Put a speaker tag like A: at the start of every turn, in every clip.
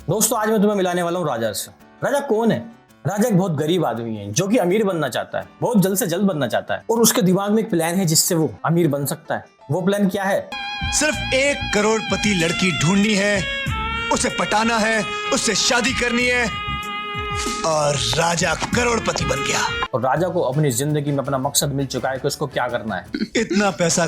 A: दोस्तों आज मैं तुम्हें मिलाने वाला हूँ राजा से। राजा कौन है? राजा एक बहुत गरीब आदमी है जो कि अमीर बनना चाहता है, बहुत जल्द से जल्द बनना चाहता है और उसके दिमाग में एक प्लान है जिससे वो अमीर बन सकता है। वो प्लान क्या है?
B: सिर्फ 1 करोड़पति लड़की ढूंढनी है, उसे पटाना है, उससे शादी करनी है और राजा करोड़पति बन गया।
A: और राजा को अपनी जिंदगी में अपना मकसद मिल चुका है कि उसको क्या करना है।
B: इतना पैसा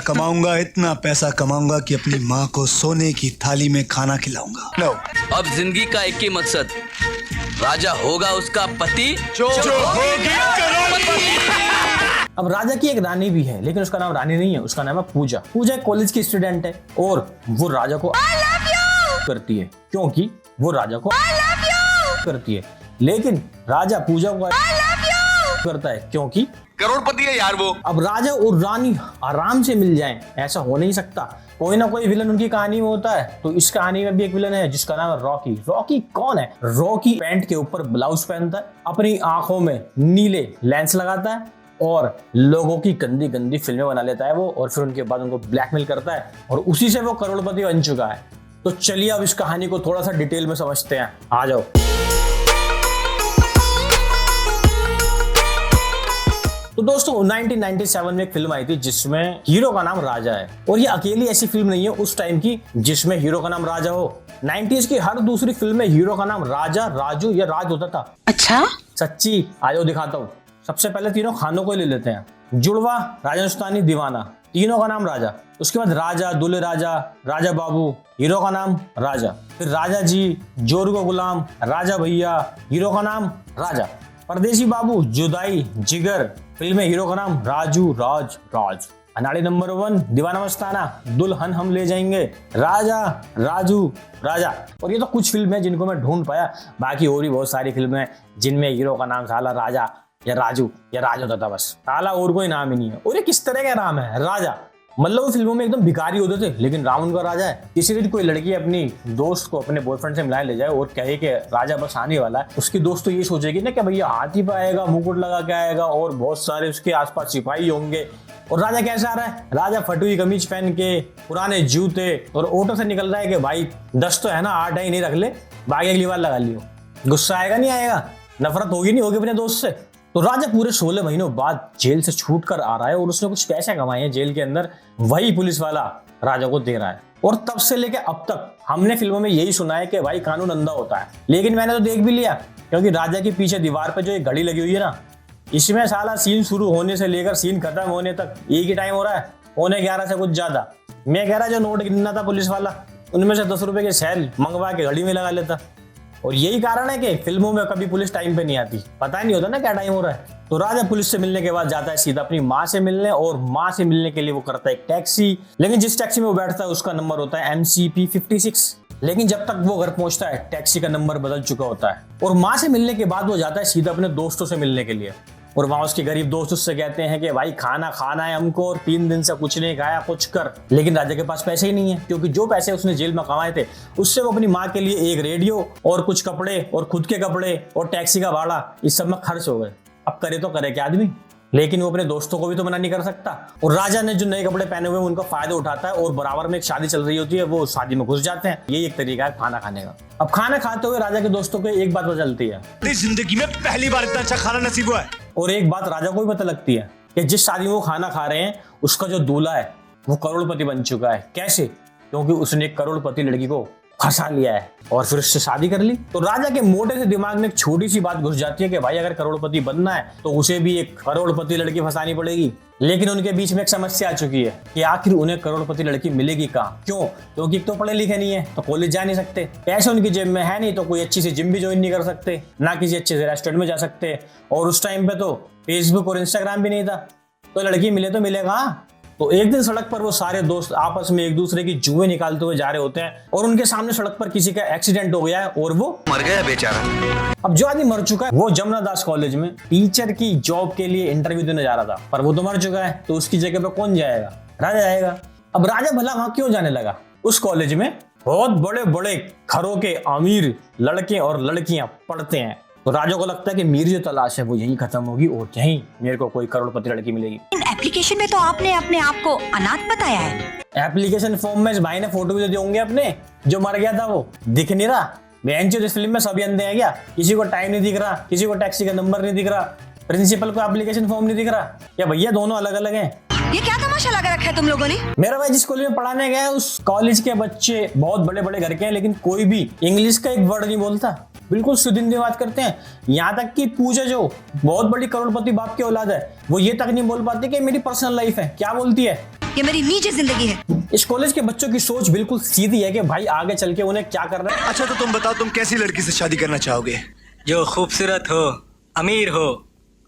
B: कमाऊंगा कि अपनी माँ को सोने की थाली में खाना खिलाऊंगा। नो,
C: अब जिंदगी का एक ही मकसद, राजा होगा उसका पति
B: जो होगी करोड़पति।
A: अब राजा की एक रानी भी है, लेकिन उसका नाम रानी नहीं है, उसका नाम है पूजा। पूजा एक कॉलेज की स्टूडेंट है और वो राजा को करती है क्योंकि वो राजा को करती है, लेकिन राजा पूजा को करता है क्योंकि
C: करोड़पति है यार वो।
A: अब राजा और रानी आराम से मिल जाएं, ऐसा हो नहीं सकता। कोई ना कोई विलन उनकी कहानी में होता है, तो इस कहानी में भी एक विलन है जिसका नाम है रॉकी। रॉकी कौन है? रॉकी पैंट के ऊपर ब्लाउज पहनता है, अपनी आंखों में नीले लेंस लगाता है और लोगों की गंदी गंदी फिल्में बना लेता है वो, और फिर उनके बाद उनको ब्लैकमेल करता है और उसी से वो करोड़पति बन चुका है। तो चलिए अब इस कहानी को थोड़ा सा डिटेल में समझते हैं, आ जाओ। तो दोस्तों 1997 में एक फिल्म आई थी जिसमें हीरो का नाम राजा है, और ये अकेली ऐसी फिल्म नहीं है उस टाइम की जिसमें हीरो का नाम राजा हो। 90s की हर दूसरी फिल्म में हीरो का नाम राजा, राजू या राज होता था।
D: अच्छा
A: सच्ची? आजो दिखाता हूँ। सबसे पहले तीनों खानों को ले लेते हैं। जुड़वा, राजस्थानी, दीवाना, तीनों का नाम राजा। उसके बाद राजा, दूल्हे राजा, राजा बाबू, हीरो का नाम राजा। फिर राजा जी, जोरू को गुलाम, राजा भैया, हीरो का नाम राजा। परदेसी बाबू, जुदाई, जिगर, फिल्म में हीरो का नाम राजू, राज, राज। अनाड़ी नंबर 1, दीवाना मस्ताना, दुल्हन हम ले जाएंगे, राजा, राजू, राजा। और ये तो कुछ फिल्म है जिनको मैं ढूंढ पाया, बाकी और भी बहुत सारी फिल्में हैं जिनमें हीरो का नाम साला राजा या राजू या राज होता था बस, साला और कोई नाम ही नहीं है। और ये किस तरह का नाम है राजा? मतलब फिल्मों में एकदम भिखारी होते थे, लेकिन राम उनका राजा है। किसी दिन कोई लड़की अपनी दोस्त को अपने बॉयफ्रेंड से मिलाने ले जाए और कहे कि राजा बस आने वाला है, उसकी दोस्त तो ये सोचेगी ना कि भैया हाथी पे आएगा, मुकुट लगा के आएगा और बहुत सारे उसके आसपास सिपाही होंगे। और राजा कैसा आ रहा है? राजा फटी कमीज पहन के, पुराने जूते, और ऑटो से निकल रहा है कि भाई 10 तो है ना, 8 ही नहीं रख ले, बाकी अगली बार लगा लियो। गुस्सा आएगा नहीं आएगा? नफरत होगी नहीं होगी अपने दोस्त से? तो राजा पूरे 16 महीनों बाद जेल से छूट कर आ रहा है और उसने कुछ पैसे कमाए हैं जेल के अंदर, वही पुलिस वाला राजा को दे रहा है। और तब से लेके अब तक हमने फिल्मों में यही सुना है कि भाई कानून अंधा होता है, लेकिन मैंने तो देख भी लिया, क्योंकि राजा के पीछे दीवार पे जो एक घड़ी लगी हुई है ना, इसमें साला सीन शुरू होने से लेकर सीन खत्म होने तक एक ही टाइम हो रहा है, 11:15 से कुछ ज्यादा। मैं कह रहा जो नोट गिनना था पुलिस वाला, उनमें से 10 रुपए के सेल मंगवा के घड़ी में लगा लेता। और यही कारण है कि फिल्मों में कभी पुलिस टाइम पे नहीं आती, पता ही नहीं होता ना क्या टाइम हो रहा है। तो राजा पुलिस से मिलने के बाद जाता है सीधा अपनी माँ से मिलने, और माँ से मिलने के लिए वो करता है एक टैक्सी, लेकिन जिस टैक्सी में वो बैठता है उसका नंबर होता है MCP 56। लेकिन जब तक वो घर पहुंचता है टैक्सी का नंबर बदल चुका होता है। और माँ से मिलने के बाद वो जाता है सीधा अपने दोस्तों से मिलने के लिए, और वहां उसके गरीब दोस्त उससे कहते हैं कि भाई खाना खाना है हमको, और 3 दिन से कुछ नहीं खाया, कुछ कर। लेकिन राजा के पास पैसे ही नहीं है, क्योंकि जो पैसे उसने जेल में कमाए थे उससे वो अपनी माँ के लिए एक रेडियो और कुछ कपड़े और खुद के कपड़े और टैक्सी का भाड़ा, इस सब में खर्च हो गए। अब करे तो करे क्या आदमी, लेकिन वो अपने दोस्तों को भी तो मना नहीं कर सकता। और राजा ने जो नए कपड़े पहने हुए उनका फायदा उठाता है, और बराबर में एक शादी चल रही होती है, वो शादी में घुस जाते हैं। यही एक तरीका है खाना खाने का। अब खाना खाते हुए राजा के दोस्तों को एक बात पता चलती है,
B: जिंदगी में पहली बार इतना अच्छा खाना नसीब हुआ है।
A: और एक बात राजा को भी पता लगती है कि जिस शादी में वो खाना खा रहे हैं उसका जो दूल्हा है वो करोड़पति बन चुका है। कैसे? क्योंकि उसने एक करोड़पति लड़की को फंसा लिया है और फिर उससे शादी कर ली। तो राजा के मोटे से दिमाग में एक छोटी सी बात घुस जाती है कि भाई अगर करोड़पति बनना है तो उसे भी एक करोड़पति लड़की फंसानी पड़ेगी। लेकिन उनके बीच में एक समस्या आ चुकी है कि आखिर उन्हें करोड़पति लड़की मिलेगी कहाँ? क्यों? क्योंकि एक तो पढ़े लिखे नहीं है, तो कॉलेज जा नहीं सकते, पैसे उनकी जेब में है नहीं, तो कोई अच्छी सी जिम भी ज्वाइन नहीं कर सकते, ना किसी अच्छे से रेस्टोरेंट में जा सकते, और उस टाइम पे तो फेसबुक और इंस्टाग्राम भी नहीं था। तो लड़की मिले तो मिले कहाँ? तो एक दिन सड़क पर वो सारे दोस्त आपस में एक दूसरे की जुएं निकालते हुए जा रहे होते हैं, और उनके सामने सड़क पर किसी का एक्सीडेंट हो गया है और वो
C: मर गया बेचारा।
A: अब जो आदमी मर चुका है वो जमुना दास कॉलेज में टीचर की जॉब के लिए इंटरव्यू देने जा रहा था, पर वो तो मर चुका है, तो उसकी जगह पे कौन जाएगा? राजा जाएगा। अब राजा भला वहां क्यों जाने लगा? उस कॉलेज में बहुत बड़े बड़े घरों के अमीर लड़के और लड़कियां पढ़ते हैं, तो राजा को लगता है कि मेरी जो तलाश है वो यहीं खत्म होगी और यहीं मेरे को कोई करोड़पति लड़की मिलेगी।
D: एप्लीकेशन में तो आपने अपने आप को अनाथ बताया है।
A: एप्लीकेशन फॉर्म में इस भाई ने फोटो भी तो दिए होंगे अपने, जो मर गया था वो दिख नहीं रहा, बेंचो इस फिल्म में सभी अंधे हैं क्या? किसी को टाइम नहीं दिख रहा, किसी को टैक्सी का नंबर नहीं दिख रहा, प्रिंसिपल को एप्लीकेशन फॉर्म नहीं दिख रहा। क्या भैया दोनों अलग अलग हैं?
D: ये क्या तमाशा लगा रखा है तुम लोगों ने?
A: मेरा भाई जिस कॉलेज में पढ़ाने गया उस कॉलेज के बच्चे बहुत बड़े बड़े घर के हैं, लेकिन कोई भी इंग्लिश का एक वर्ड नहीं बोलता, बिल्कुल शुद्ध हिंदी बात करते हैं। यहाँ तक कि पूजा जो बहुत बड़ी करोड़पति बाप की औलाद है, वो ये तक नहीं बोल पाती कि मेरी पर्सनल लाइफ है। क्या बोलती है?
D: ये मेरी निजी जिंदगी है।
A: इस कॉलेज के बच्चों की सोच बिल्कुल सीधी है कि भाई आगे चल के उन्हें क्या करना है।
B: अच्छा तो तुम बताओ, तुम कैसी लड़की से शादी करना चाहोगे?
E: जो खूबसूरत हो, अमीर हो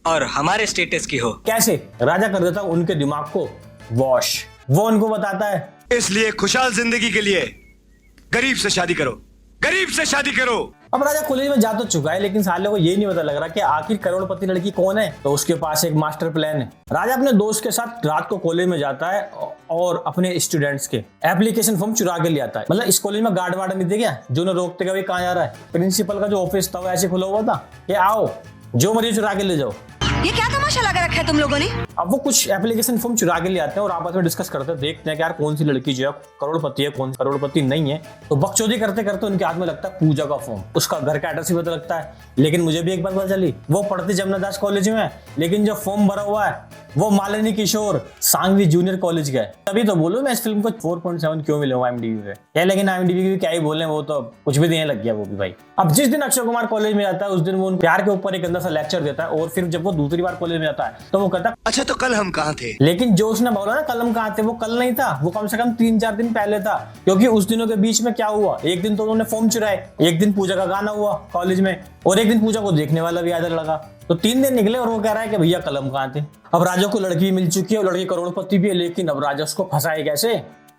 E: और हमारे स्टेटस की हो।
A: कैसे? राजा कर देता उनके दिमाग को वॉश। वो उनको बताता है
B: इसलिए खुशहाल जिंदगी के लिए गरीब से शादी करो, गरीब से शादी करो।
A: अब राजा कॉलेज में जा तो चुका है, लेकिन साले को ये नहीं पता लग रहा कि आखिर करोड़पति लड़की कौन है। तो उसके पास एक मास्टर प्लान है। राजा अपने दोस्त के साथ रात को कॉलेज में जाता है और अपने स्टूडेंट्स के एप्लीकेशन फॉर्म चुरा के ले आता है। मतलब इस कॉलेज में गार्ड वार्ड नहीं थे क्या जो उन्हें रोकते कि भाई कहाँ जा रहा है? प्रिंसिपल का जो ऑफिस था वो ऐसे खुला हुआ था कि आओ जो मर्जी चुरा के ले जाओ।
D: ये क्या तमाशा लगा रखा है तुम लोगों ने?
A: अब वो कुछ एप्लीकेशन फॉर्म चुरा के ले आते हैं और आपस में डिस्कस करते हैं, देखते हैं कि यार कौन सी लड़की जो है करोड़पति है, कौन सी करोड़पति नहीं है। तो बकचोदी करते करते उनके हाथ में लगता है पूजा का फॉर्म। उसका घर का एड्रेस भी पता लगता है। लेकिन मुझे भी एक बात पता चली, वो पढ़ती जमुना दास कॉलेज में है, लेकिन जो फॉर्म भरा हुआ है वो मालिनी किशोर सांघवी जूनियर कॉलेज का है। तभी तो बोलूं मैं इस फिल्म को 4.7 क्यों मिले IMDb पे क्या। लेकिन IMDb की क्या ही बोले, वो तो कुछ भी देने लग गया वो भी भाई। अब जिस दिन अक्षय कुमार कॉलेज में जाता है उस दिन वो उन प्यार के ऊपर एक गंदा सा लेक्चर देता है, और फिर जब वो दूसरी बार कॉलेज में जाता है तो वो कहता है
B: अच्छा तो कल हम कहाँ थे?
A: लेकिन जो उसने बोला ना कल हम कहाँ थे, वो कल नहीं था, वो कम से कम 3-4 दिन पहले था। क्योंकि उस दिनों के बीच में क्या हुआ, एक दिन तो उन्होंने फॉर्म चुराए, एक दिन पूजा का गाना हुआ कॉलेज में, और एक दिन पूजा को देखने वाला भी आधा लगा। तो 3 दिन निकले और वो कह रहा है कि भैया कल हम कहाँ थे। अब राजा को लड़की मिल चुकी है और लड़की करोड़पति भी है, लेकिन अब राजा उसको फंसाए कैसे?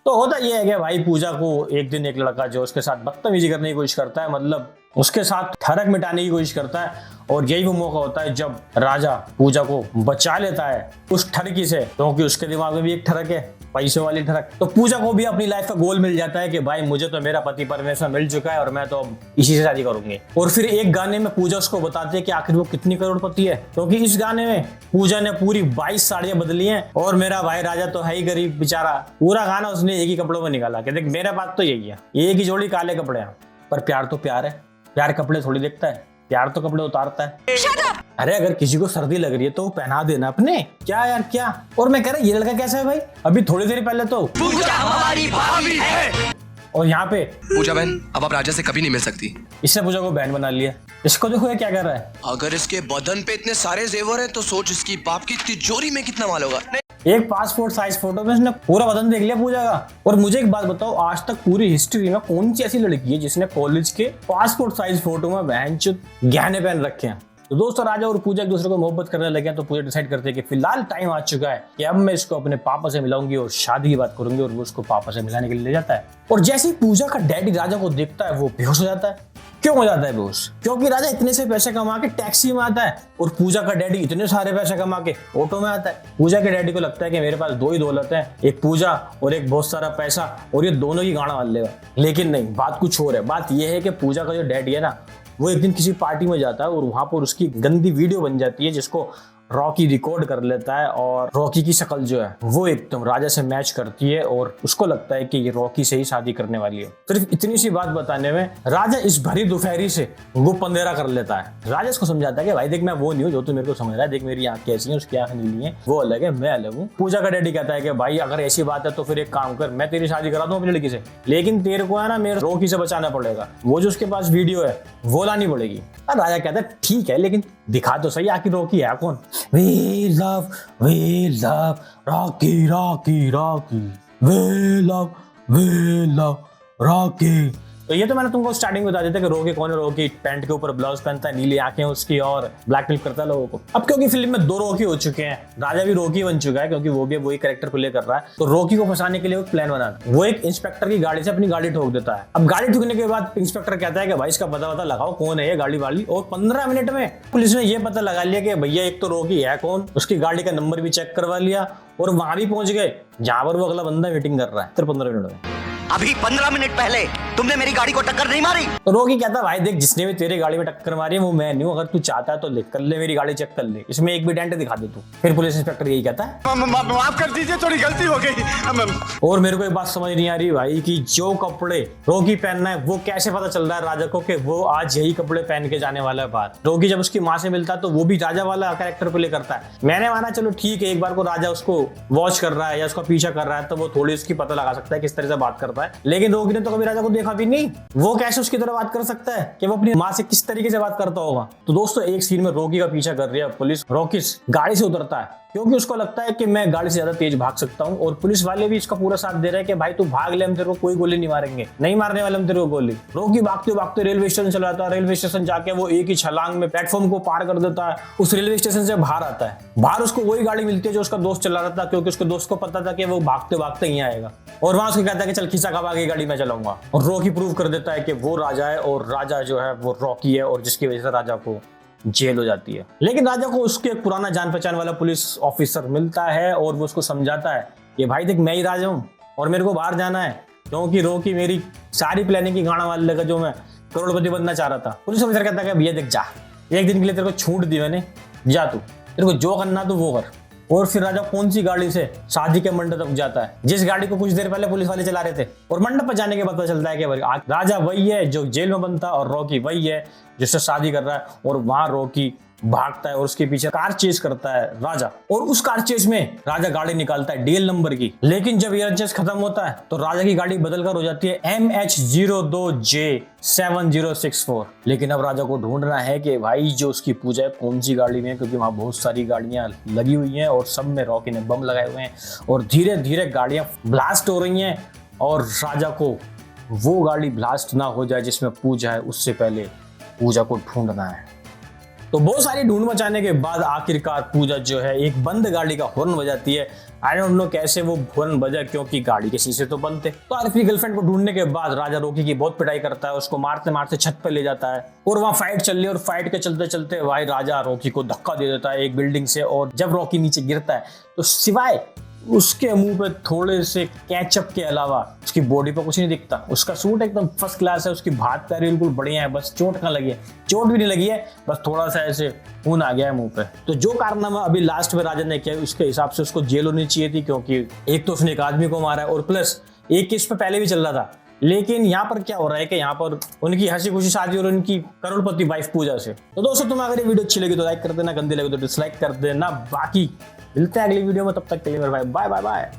A: तो होता यह है कि भाई पूजा को एक दिन एक लड़का जो उसके साथ बदतमीजी करने की कोशिश करता है, मतलब उसके साथ ठरक मिटाने की कोशिश करता है, और यही वो मौका होता है जब राजा पूजा को बचा लेता है उस ठरकी से, क्योंकि उसके दिमाग में भी एक ठरक है, पैसे वाली ठरक। तो पूजा को भी अपनी लाइफ का गोल मिल जाता है कि भाई मुझे तो मेरा पति परमेश्वर मिल चुका है और मैं तो अब इसी से शादी करूंगी। और फिर एक गाने में पूजा उसको बताती है कि आखिर वो कितनी करोड़पति है, क्योंकि इस गाने में पूजा ने पूरी 22 साड़ियां बदली हैं और मेरा भाई राजा तो है ही गरीब बेचारा। पूरा गाना उसने एक ही कपड़ों में निकाला कि देख मेरे पास तो यही है, एक ही जोड़ी काले कपड़े हैं। पर प्यार तो प्यार है, प्यार कपड़े थोड़ी देखता है, प्यार तो कपड़े उतारता है। अरे अगर किसी को सर्दी लग रही है तो वो पहना देना अपने। क्या यार क्या? और मैं कह रहा ये लड़का कैसा है भाई? अभी थोड़ी देर पहले तो
C: पूजा हमारी भाभी है।
A: और यहाँ पे
F: पूजा बहन अब आप राजा से कभी नहीं मिल सकती।
A: इसने पूजा को बहन बना लिया। इसको देखो ये क्या कर रहा है।
F: अगर इसके बदन पे इतने सारे जेवर हैं तो सोच इसकी बाप की तिजोरी में कितना माल होगा।
A: एक पासपोर्ट साइज फोटो में इसने पूरा बदन देख लिया पूजा का। और मुझे एक बात बताओ, आज तक पूरी हिस्ट्री में कौन सी ऐसी लड़की है जिसने कॉलेज के पासपोर्ट साइज फोटो में बहनचोद गहने पहन रखे हैं? तो दोस्तों राजा और पूजा एक दूसरे को मोहब्बत करने लगे हैं, तो पूजा डिसाइड करते हैं कि फिलहाल टाइम आ चुका है कि अब मैं इसको अपने पापा से मिलाऊंगी और शादी की बात करूंगी, और वो उसको पापा से मिलाने के लिए ले जाता है। और जैसे ही पूजा का डैडी राजा को देखता है वो बेहोश हो जाता है। क्यों हो जाता है बेहोश? क्योंकि राजा इतने से पैसे कमा के टैक्सी में आता है और पूजा का डैडी इतने सारे पैसे कमा के ऑटो में आता है। पूजा के डैडी को लगता है कि मेरे पास दो ही दौलत है, एक पूजा और एक बहुत सारा पैसा, और ये दोनों ही गाना वाल लेगा। लेकिन नहीं, बात कुछ और है। बात यह है कि पूजा का जो डैडी है ना, वो एक दिन किसी पार्टी में जाता है और वहां पर उसकी गंदी वीडियो बन जाती है जिसको रॉकी रिकॉर्ड कर लेता है, और रॉकी की शक्ल जो है वो एकदम राजा से मैच करती है और उसको लगता है कि ये रॉकी से ही शादी करने वाली है। सिर्फ इतनी सी बात बताने में राजा इस भरी दोपहरी से वो पंदेरा कर लेता है। राजा इसको समझाता है कि भाई देख मैं वो नहीं हूँ जो तू मेरे को समझ रहा है, देख मेरी आंखें कैसी हैं, उसकी आंखें नीली हैं, वो अलग है, मैं अलग हूँ। पूजा का डैडी कहता है कि भाई अगर ऐसी बात है तो फिर एक काम कर, मैं तेरी शादी करा दूँ अपनी लड़की से, लेकिन तेरे को है ना मेरे रॉकी से बचाना पड़ेगा, वो जो उसके पास वीडियो है वो लानी पड़ेगी। राजा कहता है ठीक है, लेकिन दिखा तो सही आखिर रॉकी है कौन। We love Rocky, Rocky, Rocky. We love Rocky. तो ये तो मैंने तुमको स्टार्टिंग में बता दिया था कि रॉकी कौन है। रॉकी पैंट के ऊपर ब्लाउज पहनता है, नीली आंखें उसकी, और ब्लैकमेल करता है लोगों को। अब क्योंकि फिल्म में 2 रॉकी हो चुके हैं, राजा भी रॉकी बन चुका है क्योंकि वो भी वही कैरेक्टर प्ले कर रहा है, तो रॉकी को फंसाने के लिए एक प्लान बनाता है। वो एक इंस्पेक्टर की गाड़ी से अपनी गाड़ी ठोक देता है। अब गाड़ी ठोकने के बाद इंस्पेक्टर कहता है कि भाई इसका पता लगाओ कौन है ये गाड़ी वाली, और 15 मिनट में पुलिस ने ये पता लगा लिया कि भैया एक तो रॉकी है कौन, उसकी गाड़ी का नंबर भी चेक करवा लिया और वहां भी पहुंच गए जहां पर वो अगला बंदा मीटिंग कर रहा है। 15 मिनट में
G: अभी 15 मिनट पहले तुमने मेरी गाड़ी को टक्कर नहीं मारी।
A: तो रॉकी कहता भाई देख जिसने भी तेरे गाड़ी में टक्कर मारी है वो मैं नहीं हूं, अगर तू चाहता है तो ले कर ले, मेरी गाड़ी चेक कर ले, इसमें एक भी डेंट दिखा दे तू। फिर पुलिस इंस्पेक्टर यही कहता है
B: माफ कर दीजिए, थोड़ी गलती हो गई।
A: और मेरे को एक बात समझ नहीं आ रही भाई कि जो कपड़े रॉकी पहनना है वो कैसे पता चल रहा है राजा को कि वो आज यही कपड़े पहन के जाने वाला है बाहर। रॉकी जब उसकी माँ से मिलता है तो वो भी राजा वाला कैरेक्टर प्ले करता है। मैंने माना चलो ठीक है, एक बार को राजा उसको वॉच कर रहा है या उसका पीछा कर रहा है तो वो थोड़ी उसकी पता लगा सकता है किस तरह से बात करता है, लेकिन रॉकी ने तो कभी राजा को देखा भी नहीं, वो कैसे उसकी तरह बात कर सकता है कि वो अपनी माँ से किस तरीके से बात करता होगा। तो दोस्तों एक सीन में रॉकी का पीछा कर रही है पुलिस, रॉकी गाड़ी से उतरता है क्योंकि उसको लगता है कि मैं गाड़ी से ज्यादा तेज भाग सकता हूं, और पुलिस वाले भी इसका पूरा साथ दे रहे हैं कि भाई तू भाग ले, हम तेरे को कोई गोली नहीं मारेंगे, नहीं मारने वाले हम तेरे को गोली। रॉकी भागते भागते रेलवे स्टेशन चला जाता है, रेलवे स्टेशन जाके वो एक ही छलांग में प्लेटफॉर्म को पार कर देता है, उस रेलवे स्टेशन से बाहर आता है। बाहर उसको वही गाड़ी मिलती है जो उसका दोस्त चला रहा था, क्योंकि उसके दोस्त को पता था कि वो भागते भागते ही आएगा, और वहां उसको कहता है कि चल खींचा खा की गाड़ी में चलाऊंगा, और रॉकी प्रूव कर देता है कि वो राजा है और राजा जो है वो रॉकी है, और जिसकी वजह से राजा को जेल हो जाती है। लेकिन राजा को उसके एक पुराना जान पहचान वाला पुलिस ऑफिसर मिलता है और वो उसको समझाता है कि भाई देख मैं ही राजा हूँ और मेरे को बाहर जाना है, क्योंकि रॉकी मेरी सारी प्लानिंग की गाना वाले लगा जो मैं करोड़पति बनना चाह रहा था। पुलिस ऑफिसर कहता है कि भैया देख जा, एक दिन के लिए तेरे को छूट दी मैंने, जा तू, तेरे को जो करना तो वो कर। और फिर राजा कौन सी गाड़ी से शादी के मंडप तक जाता है, जिस गाड़ी को कुछ देर पहले पुलिस वाले चला रहे थे, और मंडप पर जाने के बाद पता चलता है कि राजा वही है जो जेल में बंद था और रॉकी वही है जिससे शादी कर रहा है, और वहां रॉकी भागता है और उसके पीछे कार चेस करता है राजा, और उस कार चेस में राजा गाड़ी निकालता है डीएल नंबर की। लेकिन जब एयर चेस खत्म होता है तो राजा की गाड़ी बदलकर हो जाती है MH02J7064। लेकिन अब राजा को ढूंढना है कि भाई जो उसकी पूजा है कौन सी गाड़ी में है, क्योंकि वहां बहुत सारी गाड़ियां लगी हुई हैं और सब में रॉकी ने बम लगाए हुए हैं, और धीरे धीरे गाड़ियां ब्लास्ट हो रही हैं, और राजा को वो गाड़ी ब्लास्ट ना हो जाए जिसमें पूजा है, उससे पहले पूजा को ढूंढना है। तो बहुत सारी ढूंढ मचाने के बाद आखिरकार पूजा जो है एक बंद गाड़ी का हॉर्न बजाती है। आई डोंट नो कैसे वो हॉर्न बजा, क्योंकि गाड़ी के शीशे तो बंद थे। तो अपनी गर्लफ्रेंड को ढूंढने के बाद राजा रॉकी की बहुत पिटाई करता है, उसको मारते मारते छत पे ले जाता है, और वहां फाइट चल रही है, और फाइट के चलते चलते भाई राजा रॉकी को धक्का दे देता है एक बिल्डिंग से, और जब रॉकी नीचे गिरता है तो सिवाय उसके मुंह पे थोड़े से कैचअप के अलावा उसकी बॉडी पे कुछ नहीं दिखता। उसका सूट एकदम फर्स्ट क्लास है, उसकी भात पैर बिल्कुल बढ़िया है, बस चोट कहाँ लगी है, चोट भी नहीं लगी है, बस थोड़ा सा ऐसे खून आ गया है मुंह पे। तो जो कारनामा अभी लास्ट में राजा ने किया उसके हिसाब से उसको जेल होनी चाहिए थी, क्योंकि एक तो उसने एक आदमी को मारा है और प्लस एक केस पे पहले भी चल रहा था। लेकिन यहाँ पर क्या हो रहा है कि यहाँ पर उनकी हंसी खुशी शादी और उनकी करोड़पति वाइफ पूजा से। तो दोस्तों तुम्हें अगर ये वीडियो अच्छी लगी तो लाइक कर देना, गंदी लगी तो डिसलाइक कर देना। बाकी मिलते हैं अगली वीडियो में, तब तक के लिए मेरे भाई बाय बाय बाय।